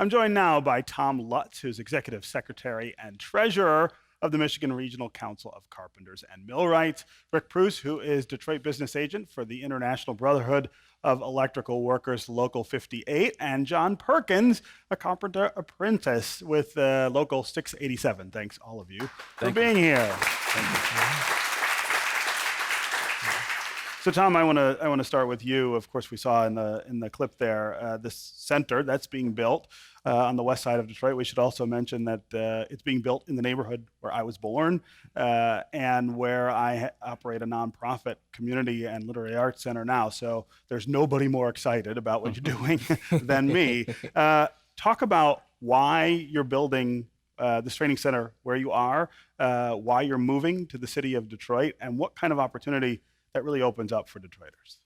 I'm joined now by Tom Lutz, who's Executive Secretary and Treasurer of the Michigan Regional Council of Carpenters and Millwrights, Ric Preuss, who is Detroit Business Agent for the International Brotherhood of Electrical Workers Local 58, and John Perkins, a carpenter apprentice with Local 687. Thanks, all of you, for being here. Thank you. So, Tom, I want to start with you. Of course, we saw in the clip there this center that's being built on the west side of Detroit. We should also mention that it's being built in the neighborhood where I was born and where I operate a nonprofit community and literary arts center now. So there's nobody more excited about what you're doing than me. Talk about why you're building this training center where you are, why you're moving to the city of Detroit, and what kind of opportunity that really opens up for Detroiters.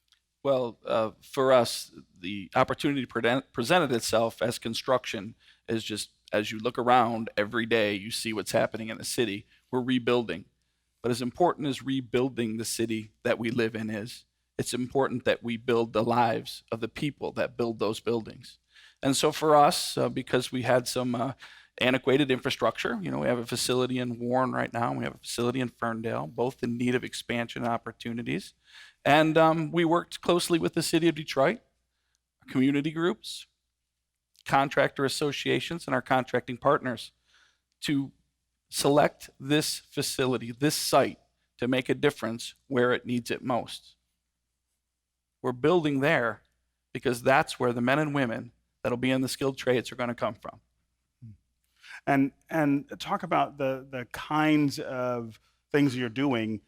Well, for us, the opportunity presented itself as construction is just, as you look around every day, you see what's happening in the city. We're rebuilding. But as important as rebuilding the city that we live in is, it's important that we build the lives of the people that build those buildings. And so for us, because we had some antiquated infrastructure. We have a facility in Warren right now. We have a facility in Ferndale, both in need of expansion opportunities. And we worked closely with the city of Detroit, community groups, contractor associations, and our contracting partners to select this facility, this site, to make a difference where it needs it most. We're building there because that's where the men and women that'll be in the skilled trades are going to come from. And talk about the kinds of things you're doing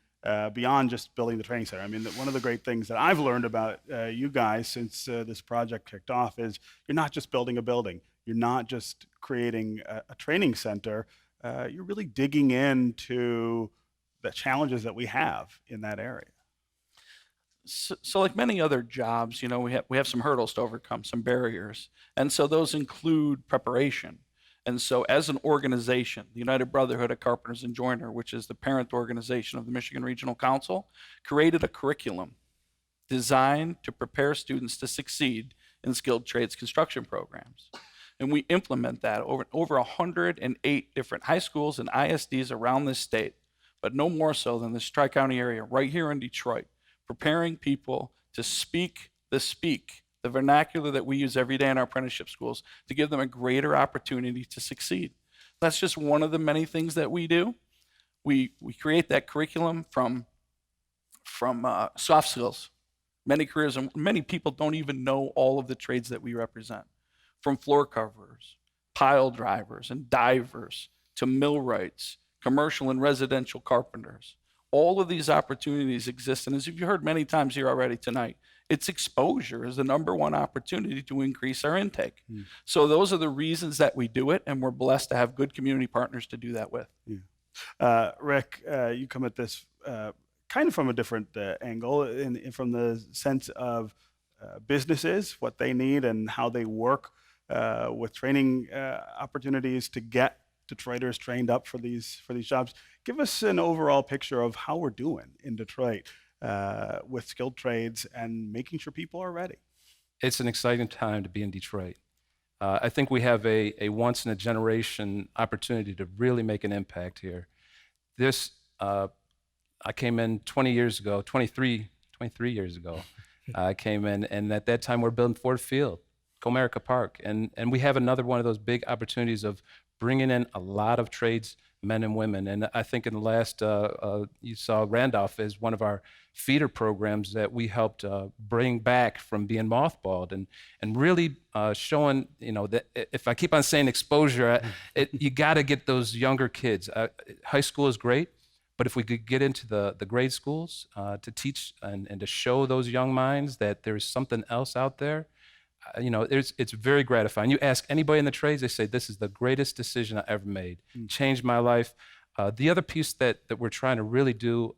beyond just building the training center. I mean, one of the great things that I've learned about you guys since this project kicked off is you're not just building a building. You're not just creating a training center. You're really digging into the challenges that we have in that area. So like many other jobs, we have some hurdles to overcome, some barriers. And so those include preparation. And so as an organization, the United Brotherhood of Carpenters and Joiners, which is the parent organization of the Michigan Regional Council, created a curriculum designed to prepare students to succeed in skilled trades construction programs. And we implement that over 108 different high schools and ISDs around this state, but no more so than this Tri-County area right here in Detroit, preparing people to speak the vernacular that we use every day in our apprenticeship schools, to give them a greater opportunity to succeed. That's just one of the many things that we do. We create that curriculum from soft skills. Many careers, and many people don't even know all of the trades that we represent. From floor coverers, pile drivers, and divers, to millwrights, commercial and residential carpenters. All of these opportunities exist, and as you've heard many times here already tonight, its exposure is the number one opportunity to increase our intake. So those are the reasons that we do it, and we're blessed to have good community partners to do that with. Yeah. Ric, you come at this kind of from a different angle, from the sense of businesses, what they need and how they work with training opportunities to get Detroiters trained up for these jobs. Give us an overall picture of how we're doing in Detroit with skilled trades and making sure people are ready. It's an exciting time to be in Detroit. I think we have a once-in-a-generation opportunity to really make an impact here. I came in 23 years ago. I came in, and at that time we're building Ford Field, Comerica Park, and we have another one of those big opportunities of bringing in a lot of trades, men and women. And I think in the last, you saw Randolph as one of our feeder programs that we helped bring back from being mothballed, and really showing, that if I keep on saying exposure, you got to get those younger kids. High school is great, but if we could get into the grade schools to teach and to show those young minds that there's something else out there, it's very gratifying. You ask anybody in the trades, they say, this is the greatest decision I ever made. Changed my life. The other piece that we're trying to really do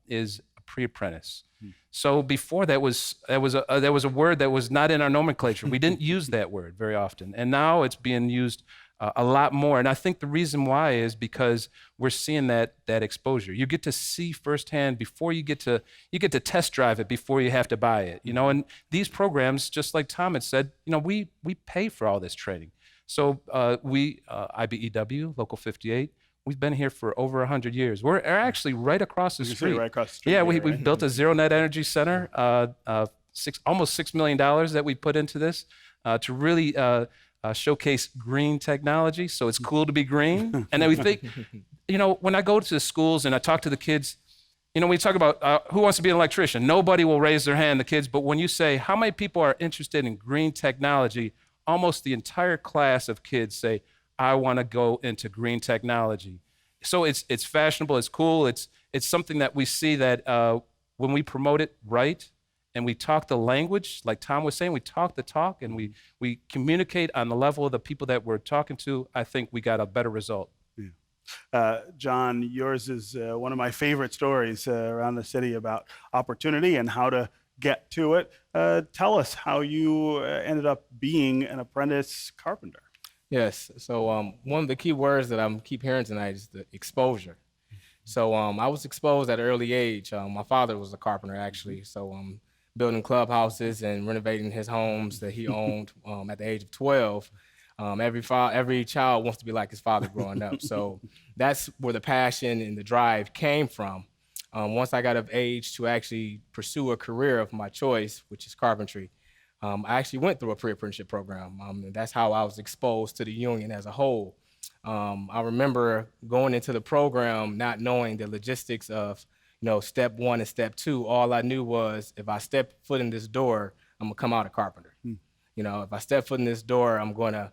is a pre-apprentice. So before that was a word that was not in our nomenclature. We didn't use that word very often. And now it's being used a lot more. And I think the reason why is because we're seeing that exposure. You get to see firsthand before you get to test drive it before you have to buy it. And these programs, just like Tom had said, we pay for all this training. So we, IBEW, Local 58, we've been here for over 100 years. We're actually right across the You can see street. right across the street. Yeah, here, we've right? built a zero net energy center, almost $6 million that we put into this to really showcase green technology. So it's cool to be green. And then we think, when I go to the schools and I talk to the kids, we talk about who wants to be an electrician. Nobody will raise their hand, the kids. But when you say how many people are interested in green technology, almost the entire class of kids say, I want to go into green technology. So it's fashionable, it's cool, it's something that we see that when we promote it right and we talk the language, like Tom was saying, we talk the talk and we communicate on the level of the people that we're talking to, I think we got a better result. John, yours is one of my favorite stories around the city about opportunity and how to get to it. Tell us how you ended up being an apprentice carpenter. Yes. So one of the key words that I keep hearing tonight is the exposure. So I was exposed at an early age. My father was a carpenter, actually. So building clubhouses and renovating his homes that he owned at the age of 12. Every child wants to be like his father growing up. So that's where the passion and the drive came from. Once I got of age to actually pursue a career of my choice, which is carpentry, I actually went through a pre-apprenticeship program. And that's how I was exposed to the union as a whole. I remember going into the program not knowing the logistics of, step 1 and step 2. All I knew was if I step foot in this door, I'm gonna come out a carpenter. If I step foot in this door, I'm gonna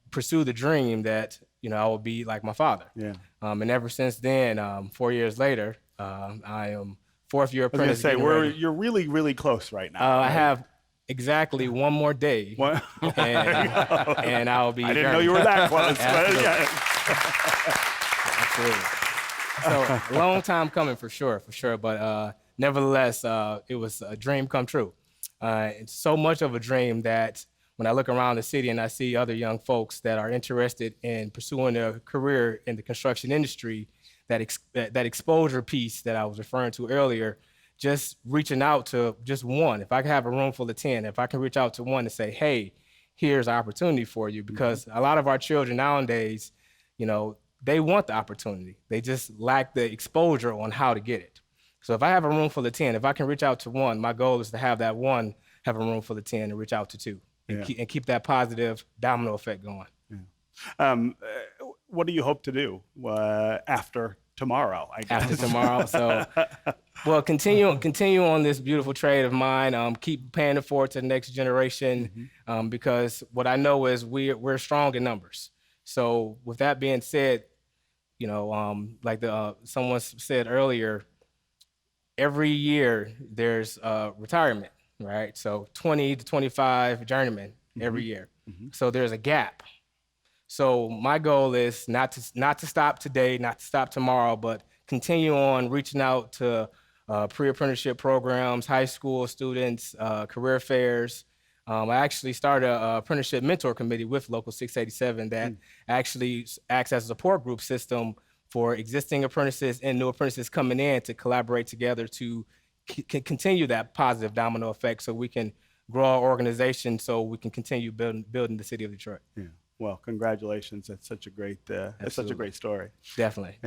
pursue the dream that, I will be like my father. Yeah. And ever since then, 4 years later, I am fourth year I was apprentice. going to say, you're really, really close right now. I right? have exactly one more day, What? and I'll be. I didn't know you were that close. Absolutely. So a long time coming for sure. But nevertheless, it was a dream come true. It's so much of a dream that when I look around the city and I see other young folks that are interested in pursuing a career in the construction industry, that exposure piece that I was referring to earlier, just reaching out to just one. If I can have a room full of 10, if I can reach out to one and say, hey, here's an opportunity for you, because a lot of our children nowadays, they want the opportunity. They just lack the exposure on how to get it. So if I have a room full of 10, if I can reach out to one, my goal is to have that one have a room full of 10 and reach out to 2 and keep that positive domino effect going. What do you hope to do after tomorrow, I guess? After tomorrow. So, well, continue on this beautiful trade of mine. Keep paying it forward to the next generation, because what I know is we're strong in numbers. So with that being said, like someone said earlier, every year there's retirement, right? So 20 to 25 journeymen every year. So there's a gap. So my goal is not to stop today, not to stop tomorrow, but continue on reaching out to pre-apprenticeship programs, high school students, career fairs. I actually started an apprenticeship mentor committee with Local 687 that actually acts as a support group system for existing apprentices and new apprentices coming in to collaborate together to continue that positive domino effect so we can grow our organization, so we can continue building the city of Detroit. Yeah. Well, congratulations. That's such a great story. Definitely.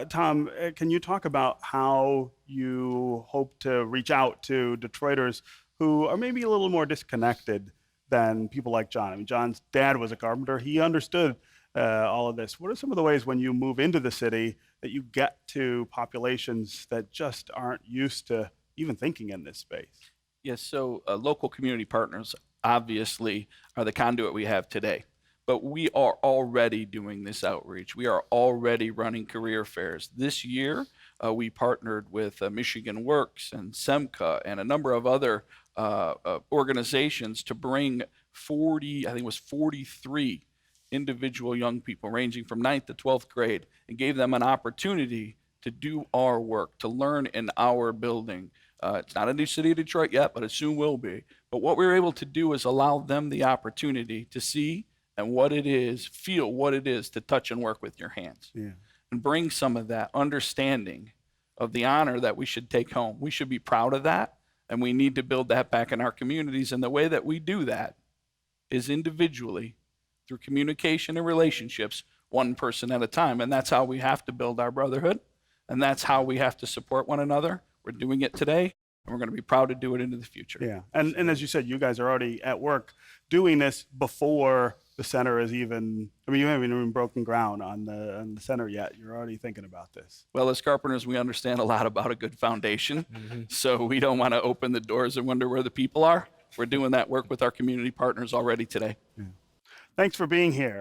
Tom, can you talk about how you hope to reach out to Detroiters who are maybe a little more disconnected than people like John? I mean, John's dad was a carpenter. He understood all of this. What are some of the ways when you move into the city that you get to populations that just aren't used to even thinking in this space? Yes, so local community partners obviously are the conduit we have today. But we are already doing this outreach. We are already running career fairs. This year, we partnered with Michigan Works and SEMCA and a number of other organizations to bring 43 individual young people ranging from 9th to 12th grade and gave them an opportunity to do our work, to learn in our building. It's not a new city of Detroit yet, but it soon will be. But what we were able to do is allow them the opportunity to see and what it is, feel what it is to touch and work with your hands. Yeah. And bring some of that understanding of the honor that we should take home. We should be proud of that, and we need to build that back in our communities. And the way that we do that is individually through communication and relationships, one person at a time. And that's how we have to build our brotherhood. And that's how we have to support one another. We're doing it today, and we're going to be proud to do it into the future. Yeah, and as you said, you guys are already at work doing this before the center is even, I mean, you haven't even broken ground on the center yet. You're already thinking about this. Well, as carpenters, we understand a lot about a good foundation. So we don't want to open the doors and wonder where the people are. We're doing that work with our community partners already today. Thanks for being here.